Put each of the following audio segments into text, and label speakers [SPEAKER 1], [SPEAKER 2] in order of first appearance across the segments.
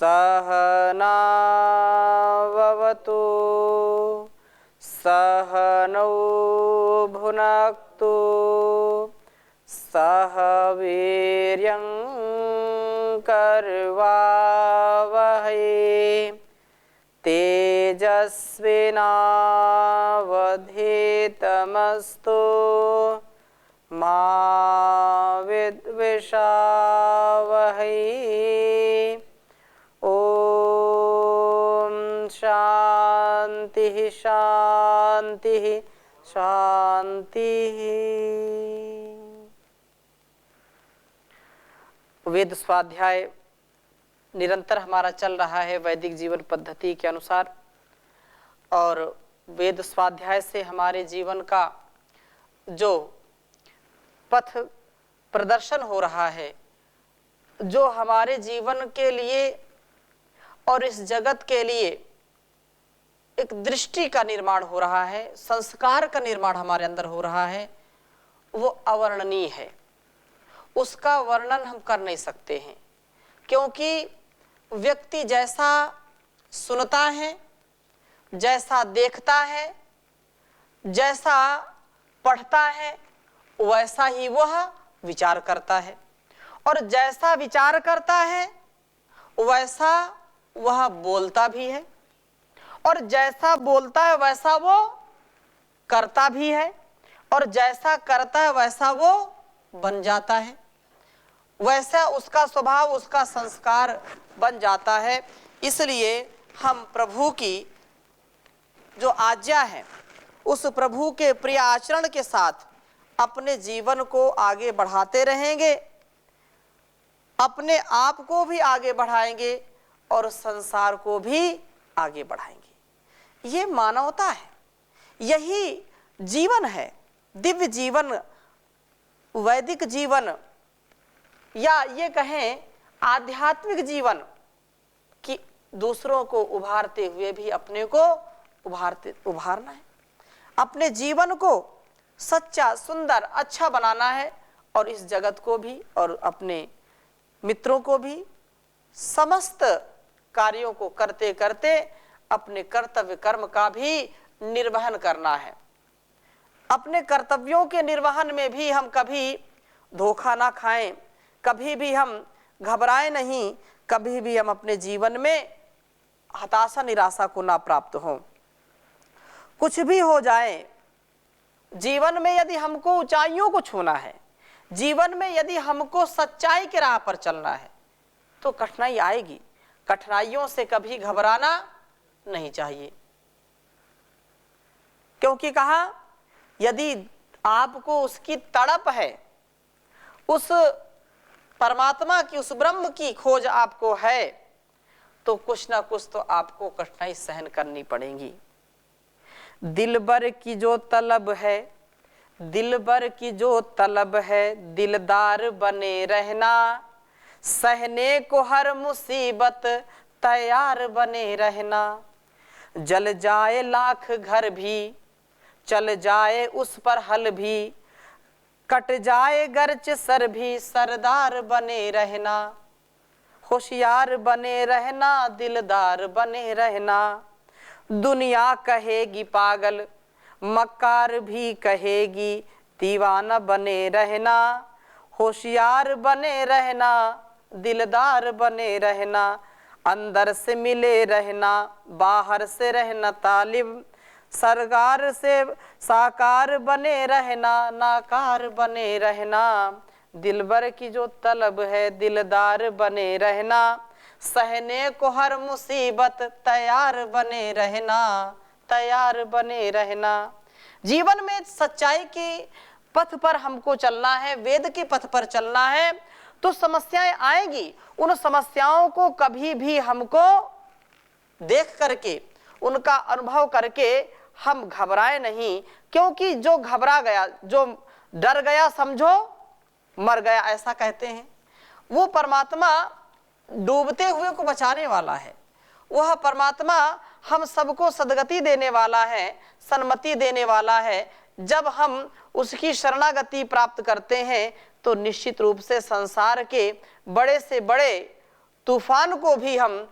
[SPEAKER 1] सहनाववतु सहनौ भुनक्तु सह वीर्यं करवावहै तेजस्विनावधीतमस्तु मा विद्विषावहै। ओम शांति शांति शांति। वेद स्वाध्याय निरंतर हमारा चल रहा है वैदिक जीवन पद्धति के अनुसार, और वेद स्वाध्याय से हमारे जीवन का जो पथ प्रदर्शन हो रहा है, जो हमारे जीवन के लिए और इस जगत के लिए एक दृष्टि का निर्माण हो रहा है, संस्कार का निर्माण हमारे अंदर हो रहा है, वो अवर्णनीय है। उसका वर्णन हम कर नहीं सकते हैं, क्योंकि व्यक्ति जैसा सुनता है, जैसा देखता है, जैसा पढ़ता है, वैसा ही वह विचार करता है, और जैसा विचार करता है वैसा वह बोलता भी है, और जैसा बोलता है वैसा वो करता भी है, और जैसा करता है वैसा वो बन जाता है, वैसा उसका स्वभाव, उसका संस्कार बन जाता है। इसलिए हम प्रभु की जो आज्ञा है, उस प्रभु के प्रिय आचरण के साथ अपने जीवन को आगे बढ़ाते रहेंगे, अपने आप को भी आगे बढ़ाएंगे और संसार को भी आगे बढ़ाएंगे। ये मानवता है, यही जीवन है, दिव्य जीवन, वैदिक जीवन, या ये कहें आध्यात्मिक जीवन, कि दूसरों को उभारते हुए भी अपने को उभारना है, अपने जीवन को सच्चा, सुंदर, अच्छा बनाना है, और इस जगत को भी और अपने मित्रों को भी समस्त कार्यों को करते करते अपने कर्तव्य कर्म का भी निर्वहन करना है। अपने कर्तव्यों के निर्वहन में भी हम कभी धोखा ना खाएं, कभी भी हम घबराएं नहीं, कभी भी हम अपने जीवन में हताशा निराशा को ना प्राप्त हो। कुछ भी हो जाए, जीवन में यदि हमको ऊंचाइयों को छूना है, जीवन में यदि हमको सच्चाई के राह पर चलना है, तो कठिनाई आएगी। कठिनाइयों से कभी घबराना नहीं चाहिए, क्योंकि कहा यदि आपको उसकी तड़प है, उस परमात्मा की, उस ब्रह्म की खोज आपको है, तो कुछ ना कुछ तो आपको कठिनाई सहन करनी पड़ेगी। दिलबर की जो तलब है, दिलबर की जो तलब है, दिलदार बने रहना, सहने को हर मुसीबत तैयार बने रहना। जल जाए लाख घर भी, चल जाए उस पर हल भी, कट जाए गर्च सर भी, सरदार बने रहना। होशियार बने रहना, दिलदार बने रहना। दुनिया कहेगी पागल, मक्कार भी कहेगी, दीवाना बने रहना। होशियार बने रहना, दिलदार बने रहना। अंदर से मिले रहना, बाहर से रहना तालिब। सरकार से साकार बने रहना, नाकार बने रहना। दिलबर की जो तलब है, दिलदार बने रहना। सहने को हर मुसीबत तैयार बने रहना, तैयार बने रहना। जीवन में सच्चाई की पथ पर हमको चलना है, वेद के पथ पर चलना है, तो समस्याएं आएगी। उन समस्याओं को कभी भी हमको देख करके, उनका अनुभव करके हम घबराए नहीं, क्योंकि जो घबरा गया, जो डर गया, समझो मर गया, ऐसा कहते हैं। वो परमात्मा डूबते हुए को बचाने वाला है। वह परमात्मा हम सबको सद्गति देने वाला है, सन्मति देने वाला है। जब हम उसकी शरणागति प्राप्त करते हैं तो निश्चित रूप से संसार के बड़े से बड़े तूफान को भी हम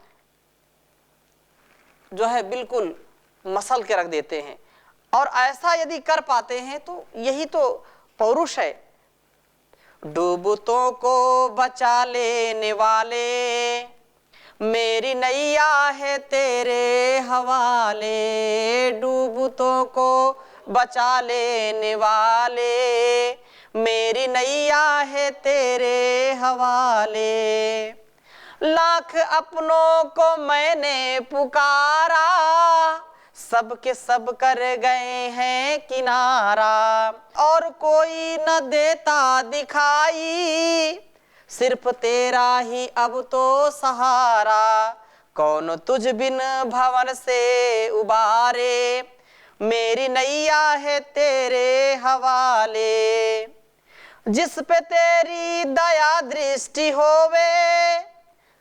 [SPEAKER 1] जो है बिल्कुल मसल के रख देते हैं। और ऐसा यदि कर पाते हैं तो यही तो पौरुष है। डूबतों को बचा लेने वाले, मेरी नैया है तेरे हवाले। डूबतों को बचा लेने वाले, मेरी नैया है तेरे हवाले। लाख अपनों को मैंने पुकारा, सब के सब कर गए हैं किनारा। और कोई न देता दिखाई, सिर्फ तेरा ही अब तो सहारा। कौन तुझ बिन भंवर से उबारे, मेरी नैया है तेरे हवाले। जिस पे तेरी दया दृष्टि होवे,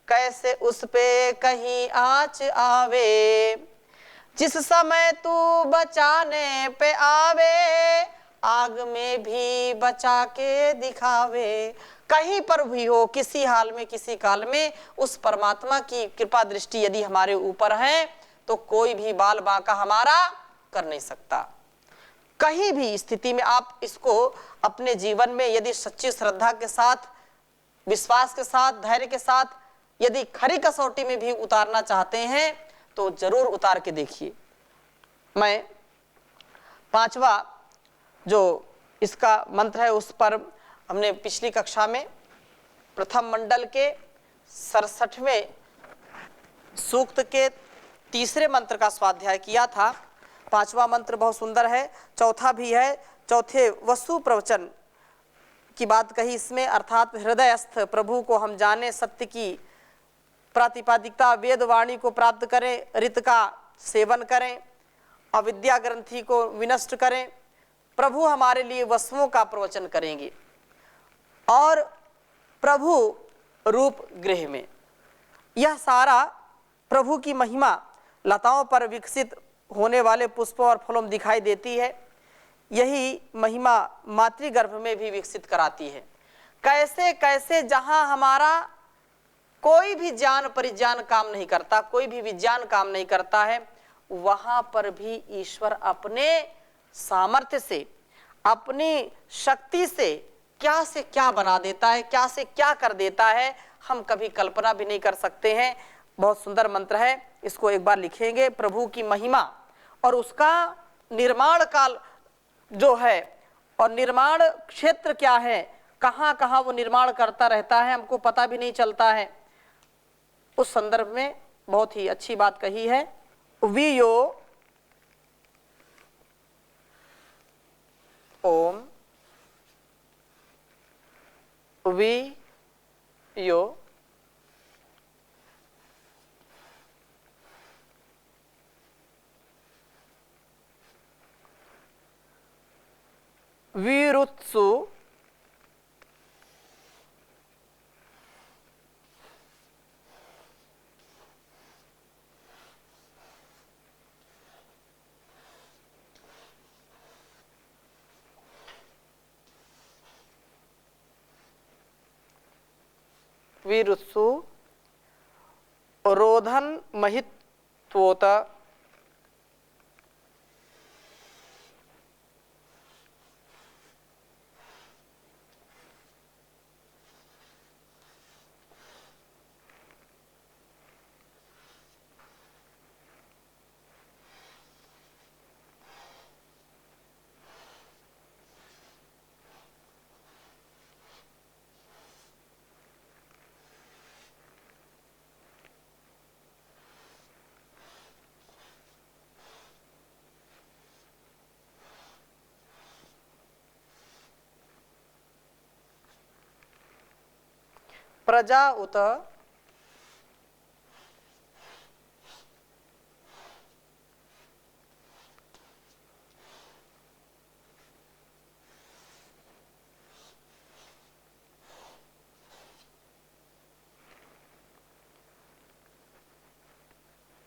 [SPEAKER 1] कैसे उस पे कहीं आँच आवे। जिस समय तू बचाने पे आवे, आग में भी बचा के दिखावे। कहीं पर भी हो, किसी हाल में, किसी काल में, उस परमात्मा की कृपा दृष्टि यदि हमारे ऊपर है तो कोई भी बाल बांका हमारा कर नहीं सकता। कहीं भी स्थिति में आप इसको अपने जीवन में यदि सच्ची श्रद्धा के साथ, विश्वास के साथ, धैर्य के साथ यदि खरी कसौटी में भी उतारना चाहते हैं तो जरूर उतार के देखिए। मैं पांचवा जो इसका मंत्र है उस पर हमने पिछली कक्षा में प्रथम मंडल के 67वें सूक्त के तीसरे मंत्र का स्वाध्याय किया था। पांचवा मंत्र बहुत सुंदर है, चौथा भी है। चौथे वसु प्रवचन की बात कही इसमें, अर्थात हृदयस्थ प्रभु को हम जाने, सत्य की प्रातिपादिकता, वेद वाणी को प्राप्त करें, ऋत का सेवन करें, अविद्या ग्रंथि को विनष्ट करें। प्रभु हमारे लिए वसुओं का प्रवचन करेंगे। और प्रभु रूप गृह में यह सारा प्रभु की महिमा लताओं पर विकसित होने वाले पुष्पों और फलों में दिखाई देती है। यही महिमा मातृगर्भ में भी विकसित कराती है। कैसे कैसे जहां हमारा कोई भी ज्ञान परिज्ञान काम नहीं करता, कोई भी विज्ञान काम नहीं करता है, वहां पर भी ईश्वर अपने सामर्थ्य से, अपनी शक्ति से क्या से क्या बना देता है, क्या से क्या कर देता है, हम कभी कल्पना भी नहीं कर सकते हैं। बहुत सुंदर मंत्र है, इसको एक बार लिखेंगे। प्रभु की महिमा और उसका निर्माण काल जो है और निर्माण क्षेत्र क्या है, कहाँ कहाँ वो निर्माण करता रहता है, हमको पता भी नहीं चलता है। उस संदर्भ में बहुत ही अच्छी बात कही है। वियो ओम, वि यो विरुत्सु विरुत्सु रोधन महित्वोत प्रजा उत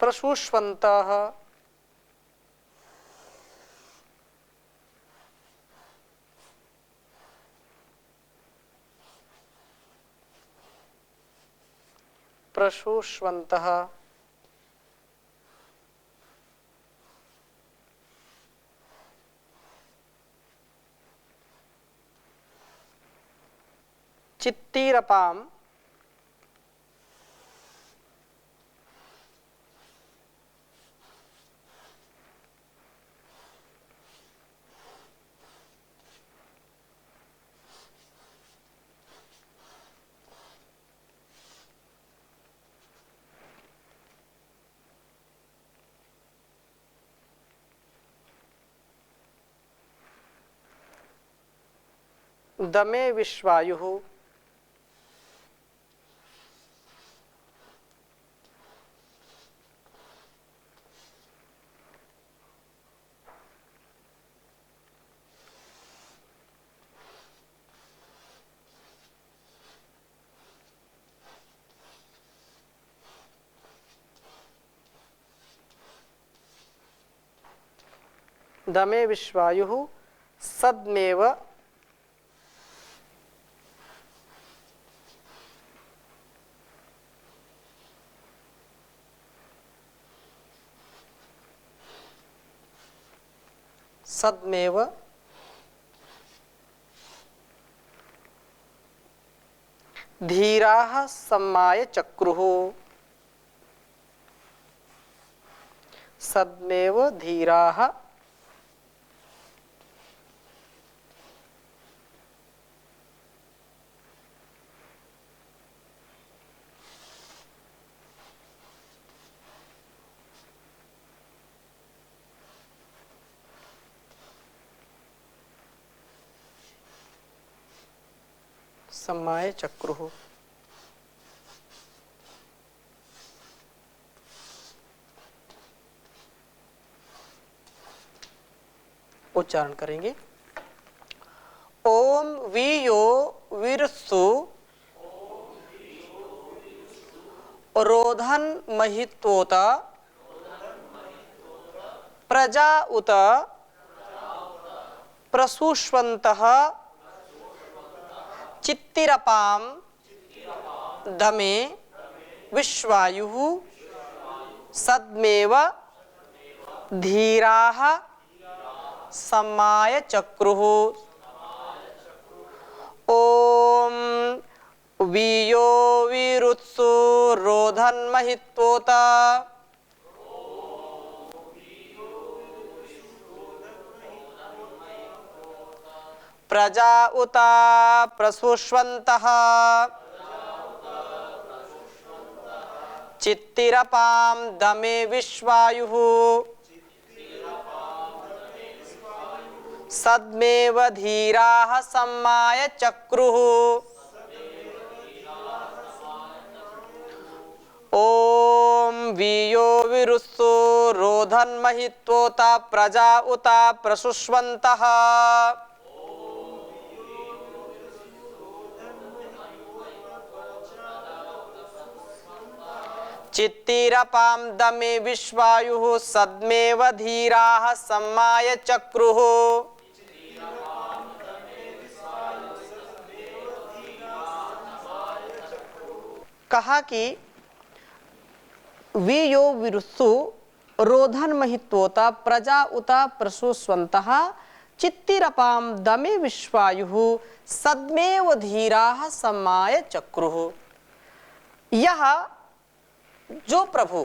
[SPEAKER 1] प्रशुष्वन्तः प्रशुष्वन्तः चित्तिरपां दमे विश्वायुः दमे विश्वायुः सद्मेव सद्मेव धीराः सम्माय चक्रुः सद्मेव धीराः सम्माय चक्रुः। उच्चारण करेंगे। ओम वीयो वीरस्सु रोधन महित्वोत प्रजा उत प्रसूष्वन्तः चित्तिरपां दमे विश्वायुः सद्मेव धीराः सम्माय चक्रुः। ओम वीयो वीरुत्सु रोधन महित्वोत प्रजा उता प्रसूष्वन्तः चित्तिरपां दमे विश्वायुः सद्मेव धीराः सम्माय चक्रुः। ओम वीयो विरुत्सु रोधन महित्वोता प्रजा उता प्रसूष्वन्तः चित्तिरपां दमे विश्वायुः सद्मेव धीराः सम्माय चक्रुः। कहा कि वीयो विरुत्सु रोधन महित्वोता प्रजा उता प्रसूष्वन्तः चित्तिरपां दमे विश्वायुः सद्मेव धीराः सम्माय चक्रुः। यह जो प्रभु,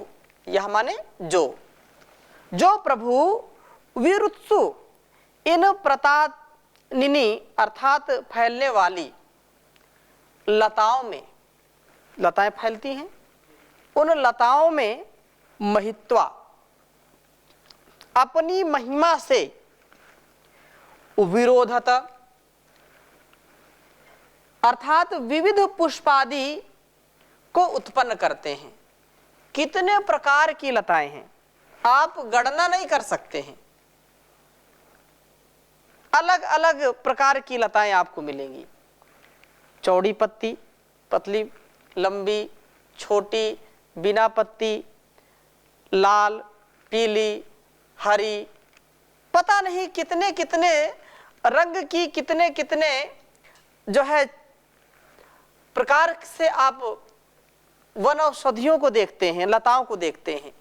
[SPEAKER 1] यह माने जो प्रभु विरुत्सु इन प्रतानिनी अर्थात फैलने वाली लताओं में, लताएं फैलती हैं, उन लताओं में महित्वा अपनी महिमा से विरोधत अर्थात विविध पुष्पादि को उत्पन्न करते हैं। कितने प्रकार की लताएं हैं आप गणना नहीं कर सकते हैं। अलग अलग प्रकार की लताएं आपको मिलेंगी। चौड़ी पत्ती, पतली, लंबी, छोटी, बिना पत्ती, लाल, पीली, हरी, पता नहीं कितने कितने रंग की, कितने कितने जो है प्रकार से आप वन औषधियों को देखते हैं, लताओं को देखते हैं,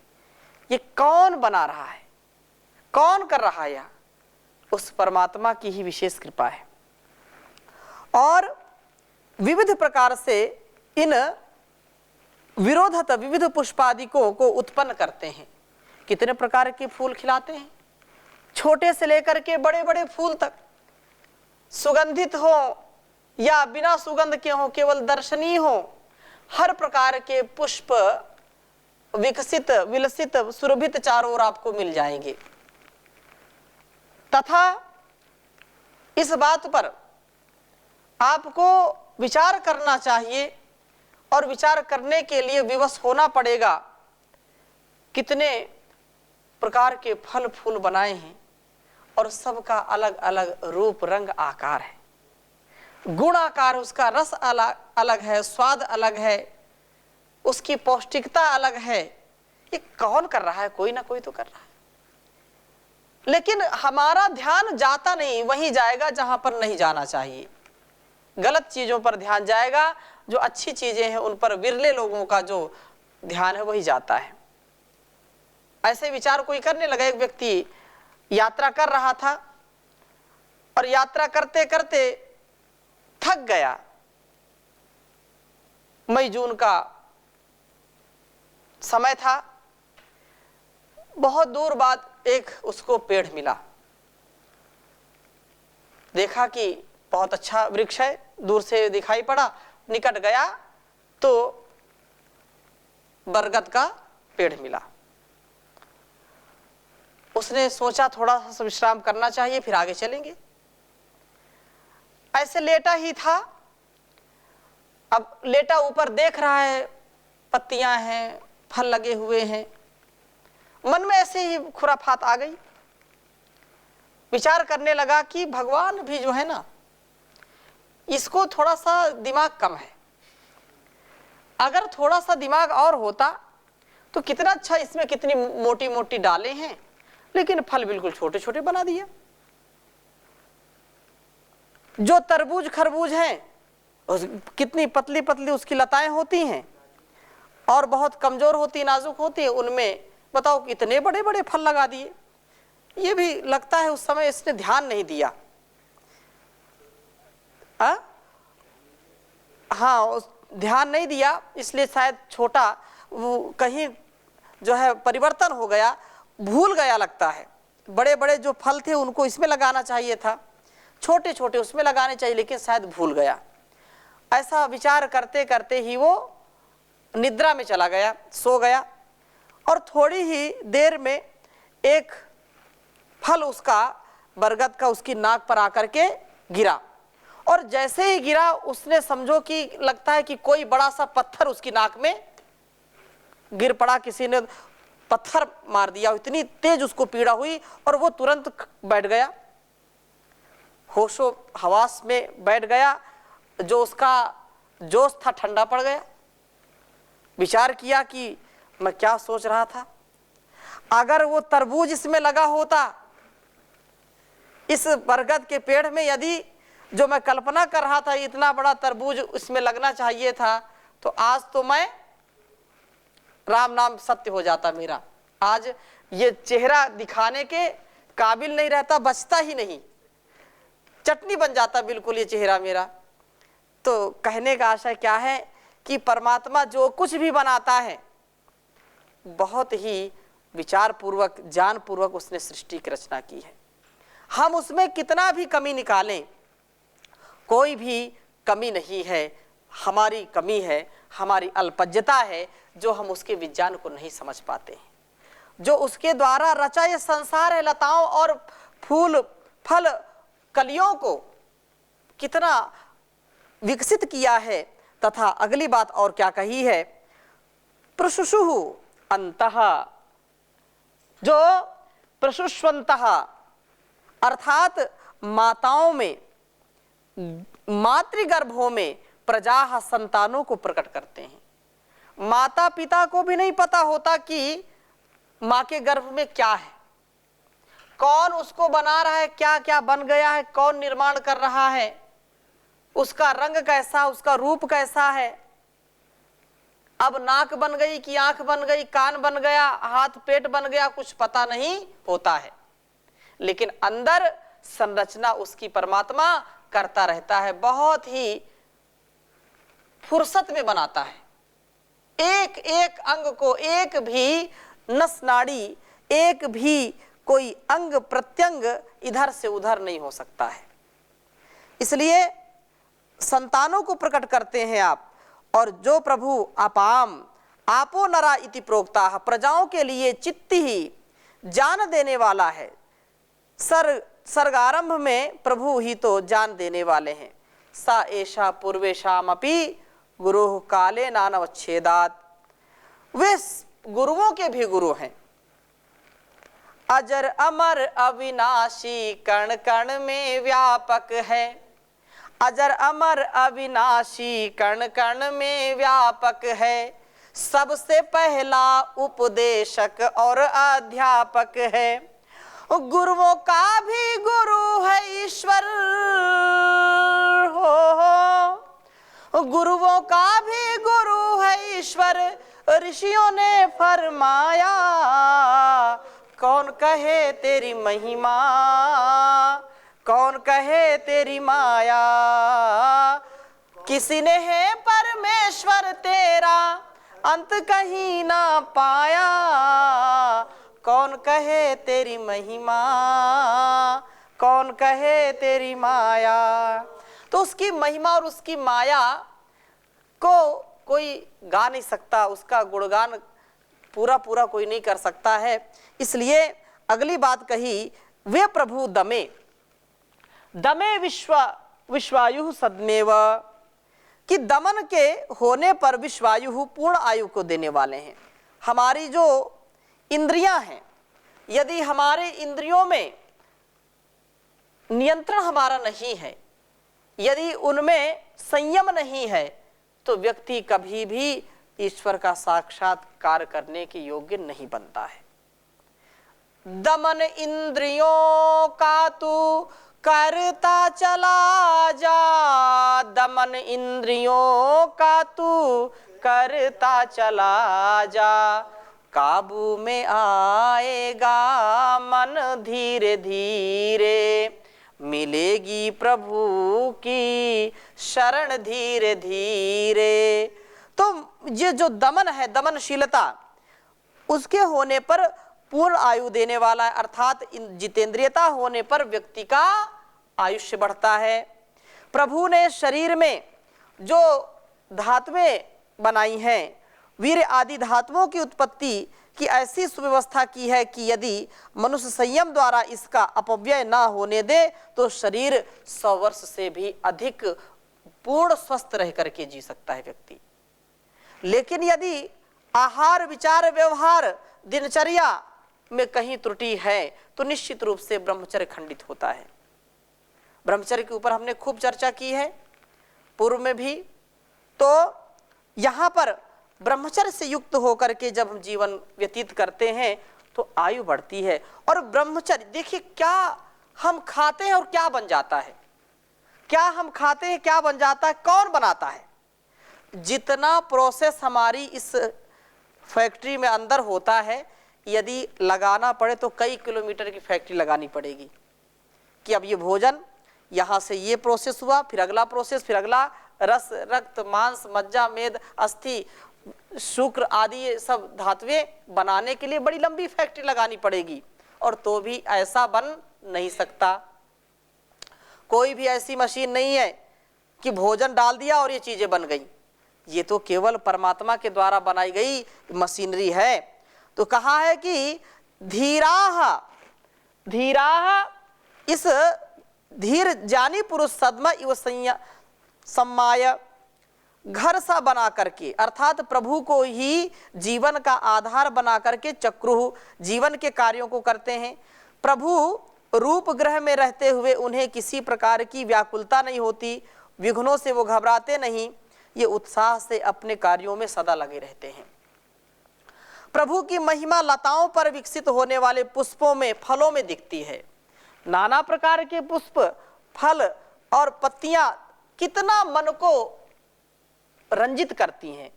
[SPEAKER 1] ये कौन बना रहा है, कौन कर रहा है? यह उस परमात्मा की ही विशेष कृपा है। और विविध प्रकार से इन विरोधत विविध पुष्पादिकों को उत्पन्न करते हैं। कितने प्रकार के फूल खिलाते हैं, छोटे से लेकर के बड़े बड़े फूल तक, सुगंधित हो या बिना सुगंध के हो, केवल दर्शनीय हो, हर प्रकार के पुष्प विकसित विलसित सुरभित चारों ओर आपको मिल जाएंगे। तथा इस बात पर आपको विचार करना चाहिए और विचार करने के लिए विवश होना पड़ेगा। कितने प्रकार के फल फूल बनाए हैं और सबका अलग अलग रूप रंग आकार है, गुण आकार, उसका रस अलग अलग है, स्वाद अलग है, उसकी पौष्टिकता अलग है। ये कौन कर रहा है? कोई ना कोई तो कर रहा है। लेकिन हमारा ध्यान जाता नहीं, वहीं जाएगा जहां पर नहीं जाना चाहिए। गलत चीजों पर ध्यान जाएगा, जो अच्छी चीजें हैं उन पर विरले लोगों का जो ध्यान है वही जाता है। ऐसे विचार कोई करने लगा। एक व्यक्ति यात्रा कर रहा था और यात्रा करते करते थक गया। मई जून का समय था। बहुत दूर बाद एक उसको पेड़ मिला। देखा कि बहुत अच्छा वृक्ष है, दूर से दिखाई पड़ा, निकट गया तो बरगद का पेड़ मिला। उसने सोचा थोड़ा सा विश्राम करना चाहिए, फिर आगे चलेंगे। ऐसे लेटा ही था। अब लेटा ऊपर देख रहा है, पत्तियां हैं, फल लगे हुए हैं। मन में ऐसे ही खुराफात आ गई। विचार करने लगा कि भगवान भी जो है ना, इसको थोड़ा सा दिमाग कम है। अगर थोड़ा सा दिमाग और होता तो कितना अच्छा, इसमें कितनी मोटी मोटी डालें हैं, लेकिन फल बिल्कुल छोटे छोटे बना दिया। जो तरबूज खरबूज हैं, कितनी पतली पतली उसकी लताएं होती हैं और बहुत कमजोर होती, नाजुक होती है, उनमें बताओ कितने बड़े बड़े फल लगा दिए। ये भी लगता है उस समय इसने ध्यान नहीं दिया। हाँ, ध्यान नहीं दिया, इसलिए शायद छोटा वो कहीं जो है परिवर्तन हो गया, भूल गया लगता है। बड़े बड़े जो फल थे उनको इसमें लगाना चाहिए था, छोटे छोटे उसमें लगाने चाहिए, लेकिन शायद भूल गया। ऐसा विचार करते करते ही वो निद्रा में चला गया, सो गया। और थोड़ी ही देर में एक फल उसका बरगद का उसकी नाक पर आकर के गिरा। और जैसे ही गिरा उसने समझो कि लगता है कि कोई बड़ा सा पत्थर उसकी नाक में गिर पड़ा, किसी ने पत्थर मार दिया। इतनी तेज उसको पीड़ा हुई और वो तुरंत बैठ गया, होशो हवास में बैठ गया। जो उसका जोश था ठंडा पड़ गया। विचार किया कि मैं क्या सोच रहा था, अगर वो तरबूज इसमें लगा होता, इस बरगद के पेड़ में, यदि जो मैं कल्पना कर रहा था इतना बड़ा तरबूज इसमें लगना चाहिए था, तो आज तो मैं राम नाम सत्य हो जाता मेरा। आज ये चेहरा दिखाने के काबिल नहीं रहता, बचता ही नहीं, चटनी बन जाता बिल्कुल ये चेहरा मेरा। तो कहने का आशय क्या है कि परमात्मा जो कुछ भी बनाता है बहुत ही विचार पूर्वक, ज्ञान पूर्वक उसने सृष्टि की रचना की है। हम उसमें कितना भी कमी निकालें, कोई भी कमी नहीं है। हमारी कमी है, हमारी अल्पज्ञता है, जो हम उसके विज्ञान को नहीं समझ पाते हैं। जो उसके द्वारा रचा ये संसार है, लताओं और फूल फल कलियों को कितना विकसित किया है। तथा अगली बात और क्या कही है, प्रशुषुः अंतः, जो प्रशुष्वंतः अर्थात माताओं में, मातृगर्भों में प्रजा संतानों को प्रकट करते हैं। माता पिता को भी नहीं पता होता कि माँ के गर्भ में क्या है, कौन उसको बना रहा है, क्या क्या बन गया है, कौन निर्माण कर रहा है, उसका रंग कैसा, उसका रूप कैसा है, अब नाक बन गई कि आंख बन गई, कान बन गया, हाथ पेट बन गया, कुछ पता नहीं होता है, लेकिन अंदर संरचना उसकी परमात्मा करता रहता है, बहुत ही फुर्सत में बनाता है। एक एक अंग को, एक भी नस नाड़ी, एक भी कोई अंग प्रत्यंग इधर से उधर नहीं हो सकता है। इसलिए संतानों को प्रकट करते हैं आप, और जो प्रभु अपाम आपो नरा इति प्रोक्ता, प्रजाओं के लिए चित्त ही जान देने वाला है। सर्गारंभ में प्रभु ही तो जान देने वाले हैं। सा एषा पूर्वेशाम अपि गुरु काले नानवच्छेदात, वे गुरुओं के भी गुरु हैं। अजर अमर अविनाशी कण कण में व्यापक है, अजर अमर अविनाशी कण कण में व्यापक है, सबसे पहला उपदेशक और अध्यापक है। गुरुओं का भी गुरु है ईश्वर, हो गुरुओं का भी गुरु है ईश्वर, ऋषियों ने फरमाया कौन कहे तेरी महिमा, कौन कहे तेरी माया। किसी ने है परमेश्वर तेरा अंत कहीं ना पाया, कौन कहे तेरी महिमा, कौन कहे तेरी माया। तो उसकी महिमा और उसकी माया को कोई गा नहीं सकता, उसका गुणगान पूरा पूरा कोई नहीं कर सकता है। इसलिए अगली बात कही, वे प्रभु दमे दमे विश्वायु सदमेव, कि दमन के होने पर विश्वायु पूर्ण आयु को देने वाले हैं। हमारी जो इंद्रियां हैं, यदि हमारे इंद्रियों में नियंत्रण हमारा नहीं है, यदि उनमें संयम नहीं है, तो व्यक्ति कभी भी ईश्वर का साक्षात्कार करने के योग्य नहीं बनता है। दमन इंद्रियों का तू करता चला जा, दमन इंद्रियों का तू करता चला जा, काबू में आएगा मन धीरे धीरे, मिलेगी प्रभु की शरण धीरे धीरे। तो ये जो दमन है, दमनशीलता, उसके होने पर पूर्ण आयु देने वाला है, अर्थात जितेंद्रियता होने पर व्यक्ति का आयुष्य बढ़ता है। प्रभु ने शरीर में जो धातुएं बनाई हैं, वीर आदि धातुओं की उत्पत्ति की ऐसी सुव्यवस्था की है कि यदि मनुष्य संयम द्वारा इसका अपव्यय ना होने दे तो शरीर 100 वर्ष से भी अधिक पूर्ण स्वस्थ रह करके जी सकता है व्यक्ति। लेकिन यदि आहार विचार व्यवहार दिनचर्या में कहीं त्रुटि है तो निश्चित रूप से ब्रह्मचर्य खंडित होता है। ब्रह्मचर्य के ऊपर हमने खूब चर्चा की है पूर्व में भी। तो यहाँ पर ब्रह्मचर्य से युक्त होकर के जब हम जीवन व्यतीत करते हैं तो आयु बढ़ती है। और ब्रह्मचर्य, देखिए क्या हम खाते हैं और क्या बन जाता है, क्या हम खाते हैं क्या बन जाता है, कौन बनाता है। जितना प्रोसेस हमारी इस फैक्ट्री में अंदर होता है, यदि लगाना पड़े तो कई किलोमीटर की फैक्ट्री लगानी पड़ेगी कि अब ये भोजन यहाँ से ये प्रोसेस हुआ, फिर अगला प्रोसेस, फिर अगला रस रक्त मांस मज्जा मेद अस्थि शुक्र आदि ये सब धातुएं बनाने के लिए बड़ी लंबी फैक्ट्री लगानी पड़ेगी। और तो भी ऐसा बन नहीं सकता, कोई भी ऐसी मशीन नहीं है कि भोजन डाल दिया और ये चीजें बन गई। ये तो केवल परमात्मा के द्वारा बनाई गई मशीनरी है। तो कहा है कि धीराह धीराह, इस धीर जानी पुरुष सद्म इव सम्माय, घर सा बना करके, अर्थात प्रभु को ही जीवन का आधार बना करके चक्रुः जीवन के कार्यों को करते हैं। प्रभु रूप ग्रह में रहते हुए उन्हें किसी प्रकार की व्याकुलता नहीं होती, विघ्नों से वो घबराते नहीं, ये उत्साह से अपने कार्यों में सदा लगे रहते हैं। प्रभु की महिमा लताओं पर विकसित होने वाले पुष्पों में फलों में दिखती है। नाना प्रकार के पुष्प फल और पत्तियां कितना मन को रंजित करती हैं,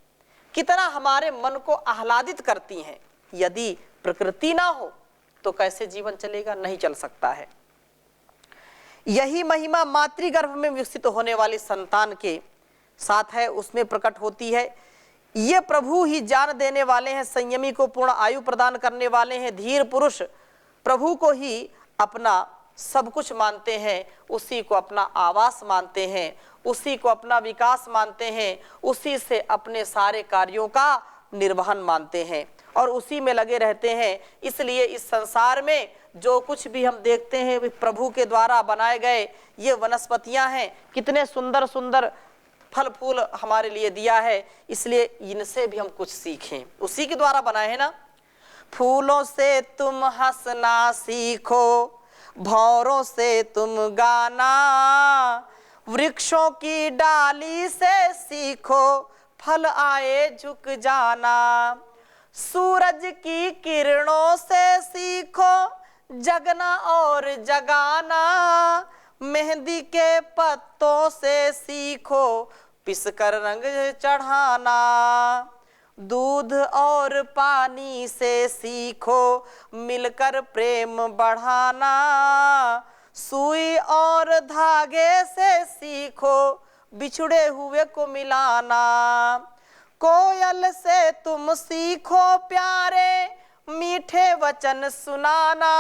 [SPEAKER 1] कितना हमारे मन को आह्लादित करती हैं। यदि प्रकृति ना हो तो कैसे जीवन चलेगा, नहीं चल सकता है। यही महिमा मातृगर्भ में विकसित होने वाली संतान के साथ है, उसमें प्रकट होती है। ये प्रभु ही जान देने वाले हैं, संयमी को पूर्ण आयु प्रदान करने वाले हैं। धीर पुरुष प्रभु को ही अपना सब कुछ मानते हैं, उसी को अपना आवास मानते हैं, उसी को अपना विकास मानते हैं, उसी से अपने सारे कार्यों का निर्वहन मानते हैं और उसी में लगे रहते हैं। इसलिए इस संसार में जो कुछ भी हम देखते हैं वे प्रभु के द्वारा बनाए गए ये वनस्पतियां हैं। कितने सुंदर सुंदर फल फूल हमारे लिए दिया है, इसलिए इनसे भी हम कुछ सीखें, उसी के द्वारा बनाए हैं ना। फूलों से तुम हंसना सीखो, भौरों से तुम गाना, वृक्षों की डाली से सीखो, फल आए झुक जाना। सूरज की किरणों से सीखो, जगना और जगाना। मेहंदी के पत्तों से सीखो, पिसकर रंग चढ़ाना। दूध और पानी से सीखो, मिलकर प्रेम बढ़ाना। सुई और धागे से सीखो, बिछड़े हुए को मिलाना। कोयल से तुम सीखो प्यारे, मीठे वचन सुनाना।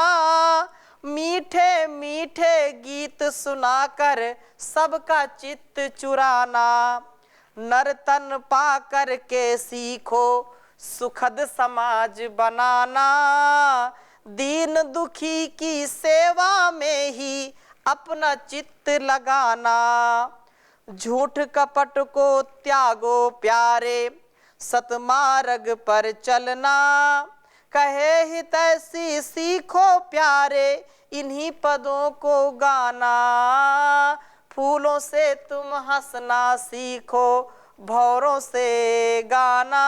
[SPEAKER 1] मीठे मीठे गीत सुनाकर सबका चित्त चुराना। नर तन पा कर के सीखो, सुखद समाज बनाना। दीन दुखी की सेवा में ही अपना चित्त लगाना। झूठ कपट को त्यागो प्यारे, सतमार्ग पर चलना। कहे हितैषी सीखो प्यारे, इन्हीं पदों को गाना। फूलों से तुम हंसना सीखो, भौरों से गाना।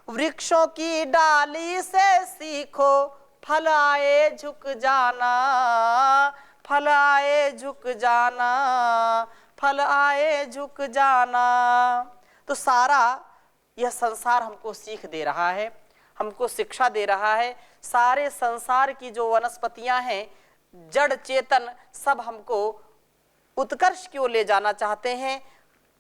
[SPEAKER 1] वृक्षों की डाली से सीखो, फल आए झुक जाना। फल आए झुक जाना, फल आए झुक जाना। तो सारा यह संसार हमको सीख दे रहा है, हमको शिक्षा दे रहा है। सारे संसार की जो वनस्पतियां हैं, जड़ चेतन, सब हमको उत्कर्ष की ओर ले जाना चाहते हैं।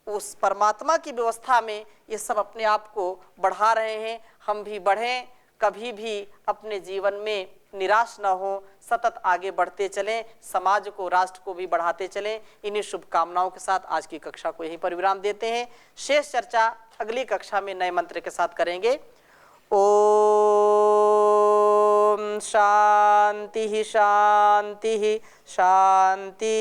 [SPEAKER 1] उस परमात्मा की व्यवस्था में ये सब अपने आप को बढ़ा रहे हैं। हम भी बढ़ें, कभी भी अपने जीवन में निराश न हो, सतत आगे बढ़ते चलें, समाज को राष्ट्र को भी बढ़ाते चलें। इन्हीं शुभकामनाओं के साथ आज की कक्षा को यहीं पर विराम देते हैं। शेष चर्चा अगली कक्षा में नए मंत्र के साथ करेंगे। ओम शांति शांति शांति।